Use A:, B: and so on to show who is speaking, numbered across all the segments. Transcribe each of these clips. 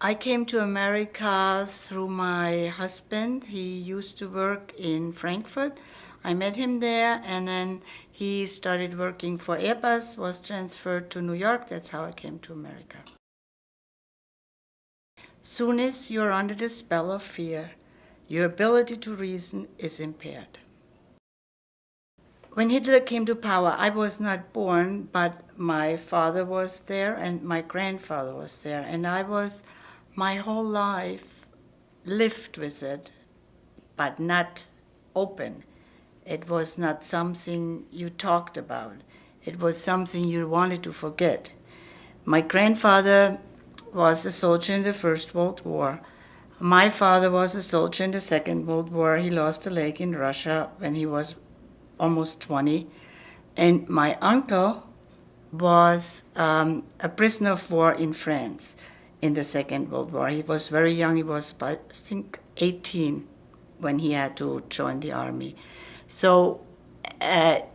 A: I came to America through my husband. He used to work in Frankfurt. I met him there, and then he started working for Airbus, was transferred to New York. That's how I came to America. Soon as you're under the spell of fear, your ability to reason is impaired. When Hitler came to power, I was not born, but my father was there and my grandfather was there, and I was my whole life lived with it, but not open. It was not something you talked about. It was something you wanted to forget. My grandfather was a soldier in the First World War. My father was a soldier in the Second World War. He lost a leg in Russia when he was almost 20. And my uncle was a prisoner of war in France in the Second World War. He was very young. He was about, I think, 18 when he had to join the army. So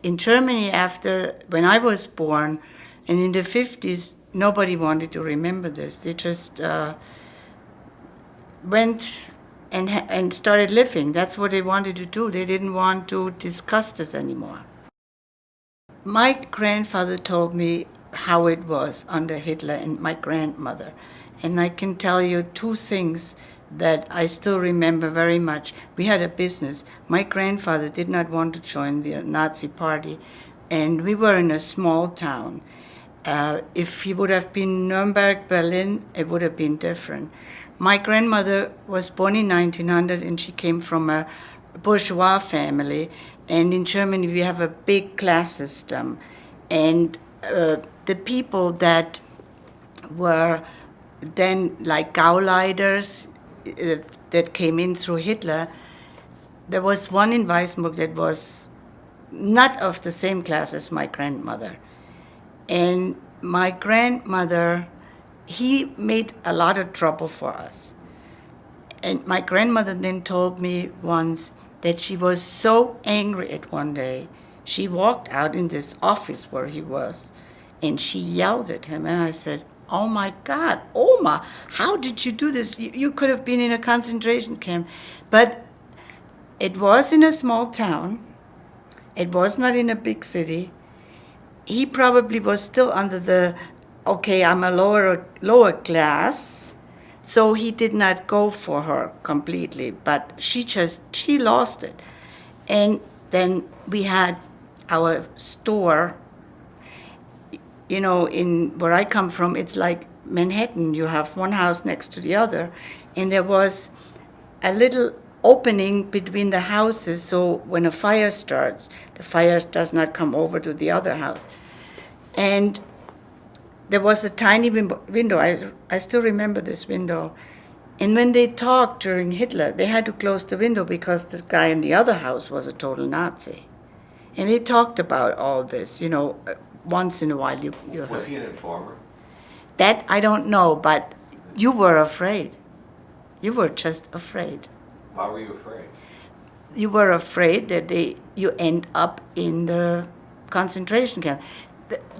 A: in Germany, when I was born, and in the 50s, nobody wanted to remember this. They just went and started living. That's what they wanted to do. They didn't want to discuss this anymore. My grandfather told me how it was under Hitler and my grandmother. And I can tell you two things that I still remember very much. We had a business. My grandfather did not want to join the Nazi party, and we were in a small town. If he would have been Nuremberg, Berlin, it would have been different. My grandmother was born in 1900, and she came from a bourgeois family. And in Germany, we have a big class system. And the people that were then like Gauleiters that came in through Hitler, there was one in Weissenburg that was not of the same class as my grandmother. And my grandmother, he made a lot of trouble for us. And my grandmother then told me once that she was so angry at one day, she walked out in this office where he was, and she yelled at him. And I said, "Oh my God, Oma, how did you do this? You could have been in a concentration camp." But it was in a small town. It was not in a big city. He probably was still under the, okay, I'm a lower class. So he did not go for her completely, but she lost it. And then we had our store, you know, in where I come from, it's like Manhattan. You have one house next to the other, and there was a little opening between the houses, so when a fire starts, the fire does not come over to the other house. And there was a tiny window. I still remember this window. And when they talked during Hitler, they had to close the window because the guy in the other house was a total Nazi. And they talked about all this, you know, once in a while. You heard.
B: Was he an informer?
A: That I don't know, but you were afraid. You were just afraid.
B: Why were you afraid?
A: You were afraid that you end up in the concentration camp.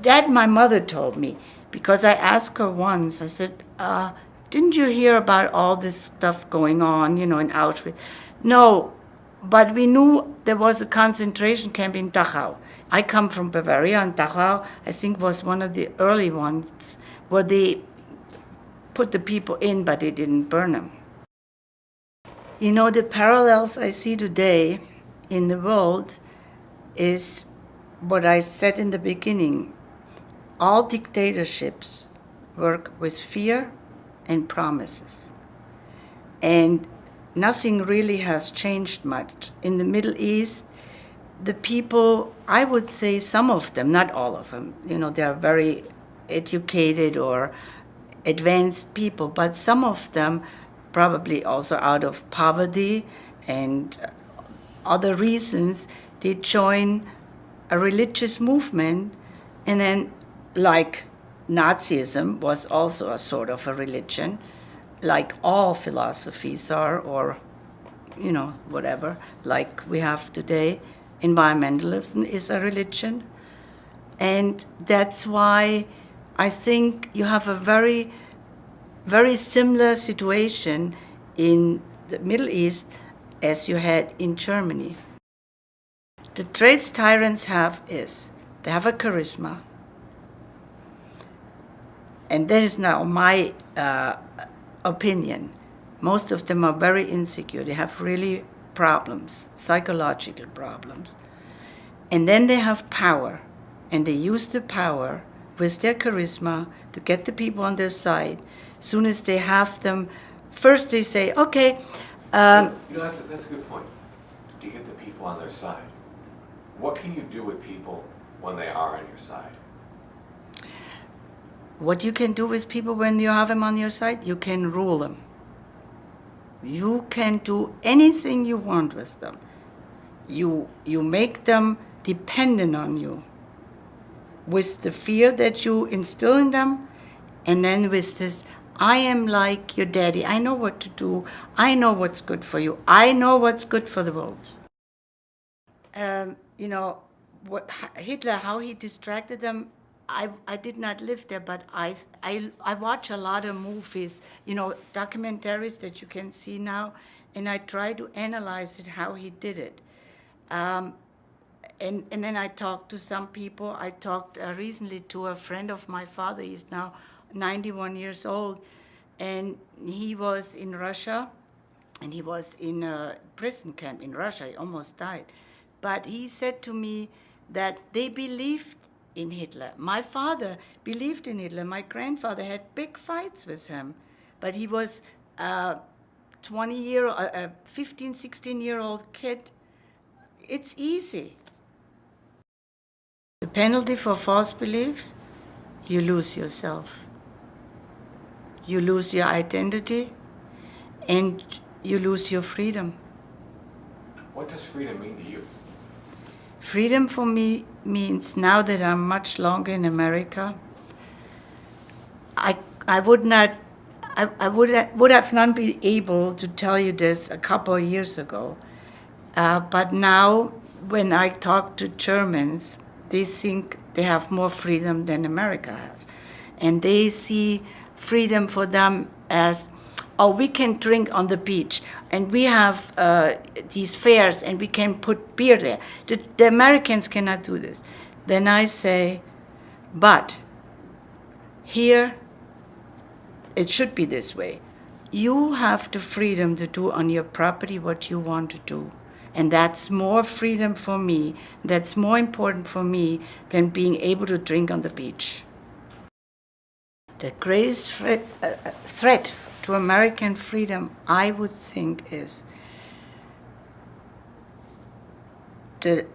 A: That my mother told me, because I asked her once, I said, didn't you hear about all this stuff going on, you know, in Auschwitz? No, but we knew there was a concentration camp in Dachau. I come from Bavaria, and Dachau, I think, was one of the early ones where they put the people in, but they didn't burn them. You know, the parallels I see today in the world is what I said in the beginning. All dictatorships work with fear and promises. And nothing really has changed much. In the Middle East, the people, I would say some of them, not all of them, you know, they are very educated or advanced people, but some of them, probably also out of poverty and other reasons, they join a religious movement, and then, like Nazism was also a sort of a religion, like all philosophies are, or, you know, whatever, like we have today. Environmentalism is a religion. And that's why I think you have a very very similar situation in the Middle East as you had in Germany. The traits tyrants have is they have a charisma, and that is now my opinion. Most of them are very insecure. They have really problems, psychological problems. And then they have power, and they use the power with their charisma to get the people on their side. Soon as they have them, first they say, okay.
B: That's a good point. To get the people on their side. What can you do with people when they are on your side?
A: What you can do with people when you have them on your side, you can rule them. You can do anything you want with them. You make them dependent on you with the fear that you instill in them, and then with this, I am like your daddy. I know what to do. I know what's good for you. I know what's good for the world. What Hitler, how he distracted them, I did not live there, but I watch a lot of movies, documentaries that you can see now, and I try to analyze it, how he did it. And then I talked to some people. I talked recently to a friend of my father. He's now 91 years old, and he was in Russia, and he was in a prison camp in Russia. He almost died. But he said to me that they believed in Hitler. My father believed in Hitler. My grandfather had big fights with him, but he was a 15, 16-year-old kid. It's easy. The penalty for false beliefs, you lose yourself. You lose your identity, and you lose your freedom.
B: What does freedom mean to you?
A: Freedom for me means, now that I'm much longer in America, I would have not been able to tell you this a couple of years ago. But now, when I talk to Germans, they think they have more freedom than America has. And they see freedom for them as, oh, we can drink on the beach, and we have these fairs, and we can put beer there. The Americans cannot do this. Then I say, but here, it should be this way. You have the freedom to do on your property what you want to do. And that's more freedom for me, that's more important for me than being able to drink on the beach. The greatest threat to American freedom, I would think, is the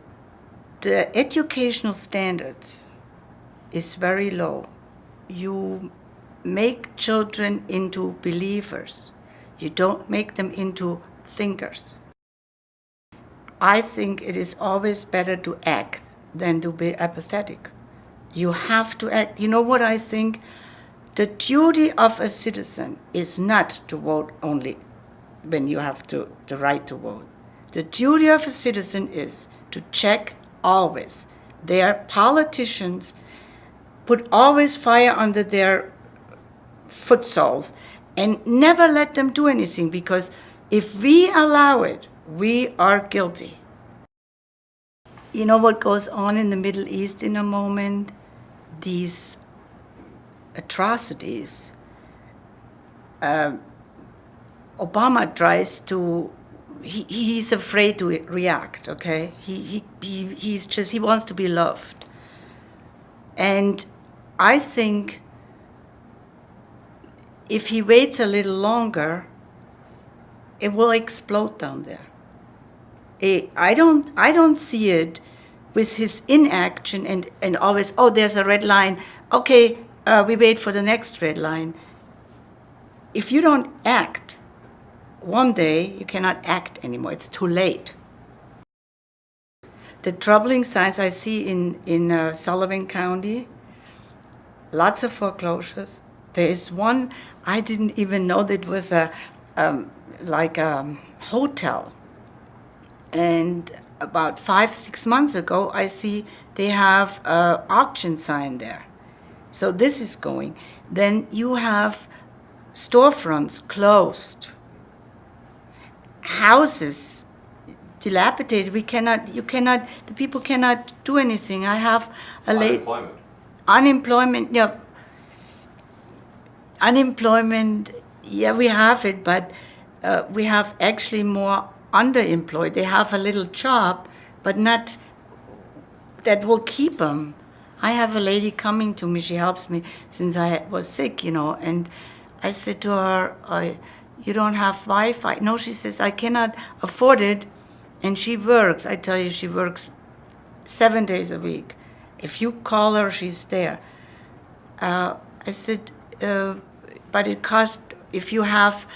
A: educational standards is very low. You make children into believers. You don't make them into thinkers. I think it is always better to act than to be apathetic. You have to act. You know what I think? The duty of a citizen is not to vote only when you have the right to vote. The duty of a citizen is to check always. Their politicians put always fire under their foot soles and never let them do anything, because if we allow it, we are guilty. You know what goes on in the Middle East in a moment? These atrocities. Obama tries to, he's afraid to react, okay? He wants to be loved. And I think if he waits a little longer, it will explode down there. I don't see it with his inaction and always, oh, there's a red line. Okay, we wait for the next red line. If you don't act, one day you cannot act anymore. It's too late. The troubling signs I see in Sullivan County, lots of foreclosures. There is one, I didn't even know that it was a hotel. And about 5-6 months ago, I see they have an auction sign there. So this is going. Then you have storefronts closed, houses dilapidated. The people cannot do anything. I have a late unemployment. Yeah, unemployment. Yeah, we have it, but we have actually more underemployed. They have a little job, but not that will keep them. I have a lady coming to me. She helps me since I was sick, and I said to her, you don't have Wi-Fi? No, she says, I cannot afford it. And she works. I tell you, she works 7 days a week. If you call her, she's there. I said, but it costs, if you have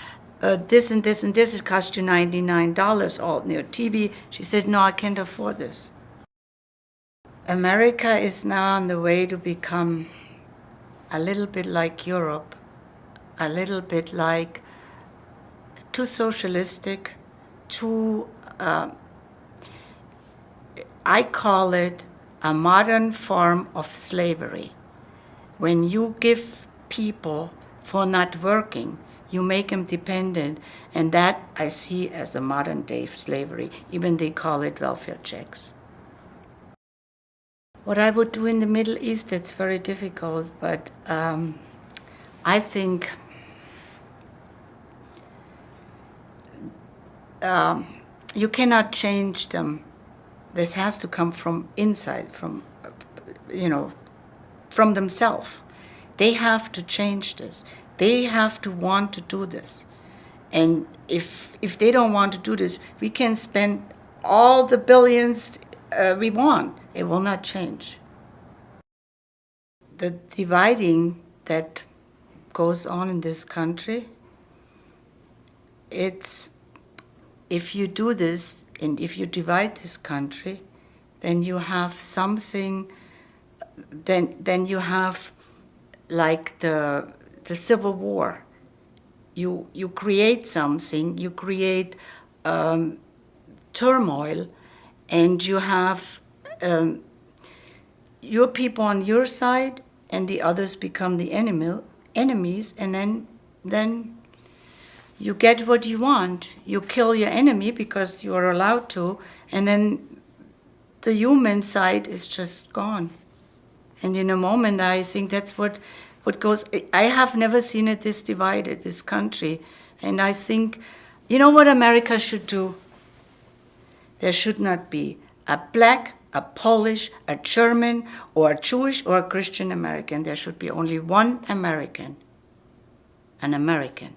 A: this and this and this, it costs you $99 all in your TV. She said, no, I can't afford this. America is now on the way to become a little bit like Europe, a little bit like too socialistic, too, I call it a modern form of slavery. When you give people for not working, you make them dependent, and that I see as a modern day slavery. Even they call it welfare checks. What I would do in the Middle East, it's very difficult, but I think you cannot change them. This has to come from inside, from themselves. They have to change this. They have to want to do this. And if they don't want to do this, we can spend all the billions we want. It will not change. The dividing that goes on in this country, it's, if you do this and if you divide this country, then you have something, then you have like the Civil War. You create something, you create turmoil, and you have your people on your side, and the others become the enemies, and then you get what you want. You kill your enemy because you are allowed to, and then the human side is just gone. And in a moment, I think that's what goes. I have never seen it this divided, this country. And I think, you know what America should do? There should not be a black, a Polish, a German, or a Jewish, or a Christian American. There should be only one American, an American.